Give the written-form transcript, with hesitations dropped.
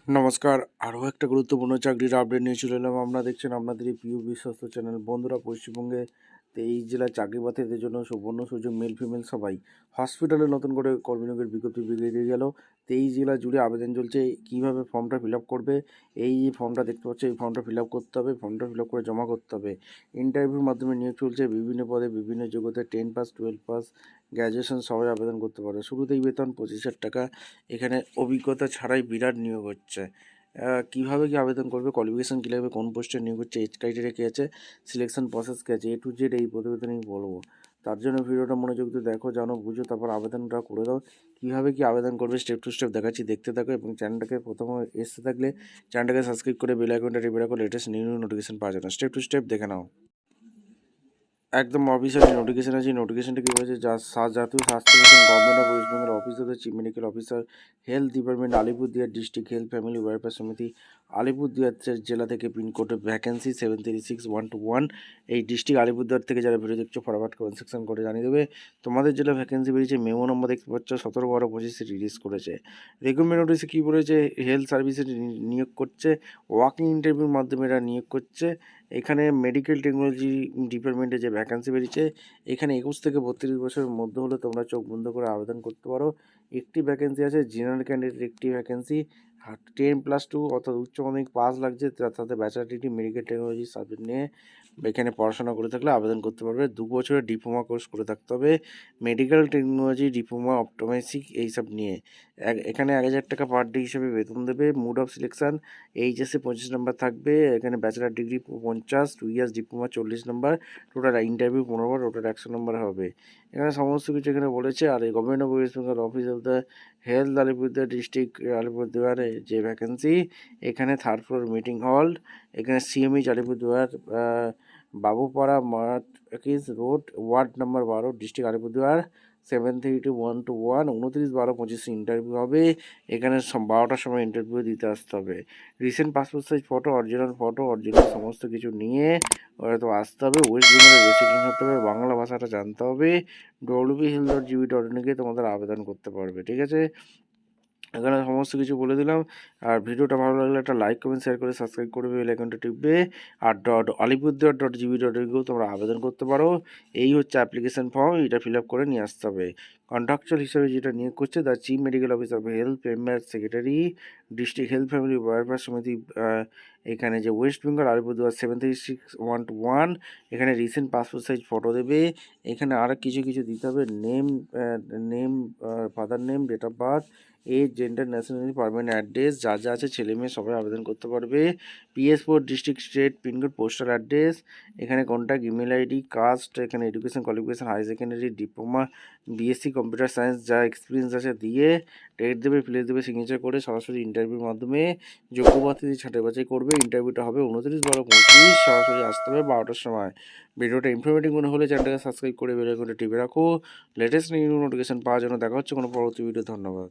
নমস্কার, আরও একটা গুরুত্বপূর্ণ চাকরির আপডেট নিয়ে চলে এলাম। আপনারা দেখছেন আপনাদের এই প্রিয় বিশ্বস্ত চ্যানেল। বন্ধুরা, পশ্চিমবঙ্গে 23 জেলার চাকরি প্রার্থীদের জন্য সুবর্ণ সুযোগ, মেল ফিমেল সবাই। হসপিটালে নতুন করে কর্মী নিয়োগের বিজ্ঞপ্তি বেরিয়ে গেল। 23 জেলা জুড়ে আবেদন চলছে। কীভাবে ফর্মটা ফিল আপ করবে, এই যে ফর্মটা দেখতে পাচ্ছ, এই ফর্মটা ফিল আপ করতে হবে। ফর্মটা ফিল আপ করে জমা করতে হবে। ইন্টারভিউর মাধ্যমে নিয়োগ চলছে। বিভিন্ন পদে বিভিন্ন যোগ্যতায় 10 পাস, 12 পাস, গ্র্যাজুয়েশন সবাই আবেদন করতে পারে। শুরুতেই বেতন 25,000 টাকা। এখানে অভিজ্ঞতা ছাড়াই বিরাট নিয়োগ হচ্ছে। কীভাবে কি আবেদন করবে, কোয়ালিফিকেশান কী লাগবে, কোন পোস্টে নিয়োগ হচ্ছে, এজ ক্রাইটেরিয়া কী আছে, সিলেকশন প্রসেস কী আছে, A to Z এই প্রতিবেদনেই বলবো। তার জন্য ভিডিওটা মনোযোগ দিয়ে দেখো, জানো, বুঝো, তারপর আবেদনটা করে দাও। কীভাবে কি আবেদন করবে স্টেপ টু স্টেপ দেখাচ্ছি, দেখতে থাকো। এবং চ্যানেলটাকে প্রথমে এসে থাকলে চ্যানেলটাকে সাবস্ক্রাইব করে বেল আইকনটা টিপে রাখো, লেটেস্ট নিউ নোটিফিকেশন পাওয়ার জন্য। স্টেপ টু স্টেপ দেখে নাও। একদম অফিসিয়াল নোটিফিকেশন আছে। নোটিফিকেশনটা কী বলেছে, জাতীয় স্বাস্থ্য mission, government of West Bengal, office of the chief medical officer, health department, Alipurduar district health family welfare সমিতি, আলিপুরদুয়ার জেলা থেকে পিনকোডে ভ্যাকেন্সি 736121। এই ডিস্ট্রিক্ট আলিপুরদুয়ার থেকে যারা ভিডিও দেখছো ফরওয়ার্ড কমেন্ট সেকশন করে জানিয়ে দেবে তোমাদের জেলা ভ্যাকেন্সি বেরিয়েছে। মেমো নম্বর দেখতে পাচ্ছ 17/12/25 রিলিজ করেছে। রিক্রুটমেন্ট নোটিসে কী বলেছে, হেলথ সার্ভিসে নিয়োগ করছে, ওয়াকিং ইন্টারভিউর মাধ্যমে এরা নিয়োগ করছে। এখানে মেডিকেল টেকনোলজি ডিপার্টমেন্টে যে ভ্যাকেন্সি বেরিয়েছে, এখানে 21 থেকে 32 বছরের মধ্যে হলে তোমরা চোখ বন্ধ করে আবেদন করতে পারো। একটি ভ্যাকেন্সি আছে, জেনারেল ক্যান্ডিডেট একটি ভ্যাকেন্সি। 10+2 অর্থাৎ উচ্চ মাধ্যমিক পাস লাগছে, তার সাথে bachelor degree medical technology subject নিয়ে এখানে পড়াশোনা করে থাকলে আবেদন করতে পারবে। 2 বছরের ডিপ্লোমা কোর্স করে থাকতে হবে, মেডিকেল টেকনোলজি ডিপ্লোমা, অপটোমেসিক এইসব নিয়ে। এখানে 1,000 টাকা পার ডে হিসেবে বেতন দেবে। মুড অফ সিলেকশান, এইচএসে 25 নম্বর থাকবে। এখানে ব্যাচেলার ডিগ্রি 50, 2 ইয়ার্স ডিপ্লোমা 40 নম্বর, টোটাল ইন্টারভিউ 15 বার, টোটাল 100 নম্বর হবে। এখানে সমস্ত কিছু এখানে বলেছে। আর এই government of West Bengal, office of the health, Alipurduar district আলিপুরদুয়ারে যে ভ্যাকেন্সি, এখানে 3rd ফ্লোর মিটিং হল। এখানে সিএমইচ আলিপুরদুয়ার, বাবুপাড়া মার্কেজ road, ward number 12, district Alipurduar 732121। 29/12/25 interview হবে। এখানে 12টার সময় ইন্টারভিউ দিতে আসতে হবে। Recent passport size photo, original সমস্ত কিছু নিয়ে ওরা তো আসতে হবে। ওয়েস্ট বেঙ্গলের রেসিডেন্ট হতে হবে, বাংলা ভাষাটা জানতে হবে। www.health.gv.in গিয়ে তোমাদের আবেদন করতে পারবে, ঠিক আছে। এখানে সমস্ত কিছু বলে দিলাম। আর ভিডিওটা ভালো লাগলে একটা লাইক, কমেন্ট, শেয়ার করে সাবস্ক্রাইব করবে, বেল আইকনটা টিপবে। আর aলিপুরদুয়ার.gv.in তোমরা আবেদন করতে পারো। এই হচ্ছে অ্যাপ্লিকেশন ফর্ম, এটা ফিল আপ করে নিয়ে আসতে হবে। কন্ট্রাকচুয়াল হিসেবে যেটা নিয়োগ করছে, the chief medical officer of health, member secretary, district health family welfare সমিতি, এখানে যে ওয়েস্ট বেঙ্গল আলিপুরদুয়ার 736121। এখানে রিসেন্ট পাসপোর্ট সাইজ ফটো দেবে। এখানে আর কিছু দিতে হবে, name, father name, date of birth, age, gender, nationality, permanent address, যা আছে ছেলে মেয়ে সবাই আবেদন করতে পারবে। PS4, district, state, pin code, postal address, এখানে কন্ট্যাক্ট, ইমেল আইডি, কাস্ট, এখানে education qualification, high secondary, diploma, BSc computer science, যা এক্সপিরিয়েন্স আছে দিয়ে ডেট দেবে, প্লেস দেবে, সিগনেচার করে সরাসরি ইন্টারভিউর মাধ্যমে যোগ্য প্রার্থীদের ছাঁটাই বাছাই করবে। ইন্টারভিউটা হবে 29/12/25, সরাসরি আসতে হবে 12টার সময়। ভিডিওটা ইনফরমেটিভ মনে হলে চ্যানেলটাকে সাবস্ক্রাইব করে বেল আইকনটা টিপে রাখো, লেটেস্ট নিউ নোটিফিকেশন পাওয়ার জন্য। দেখা হচ্ছে কোনো পরবর্তী ভিডিও। ধন্যবাদ।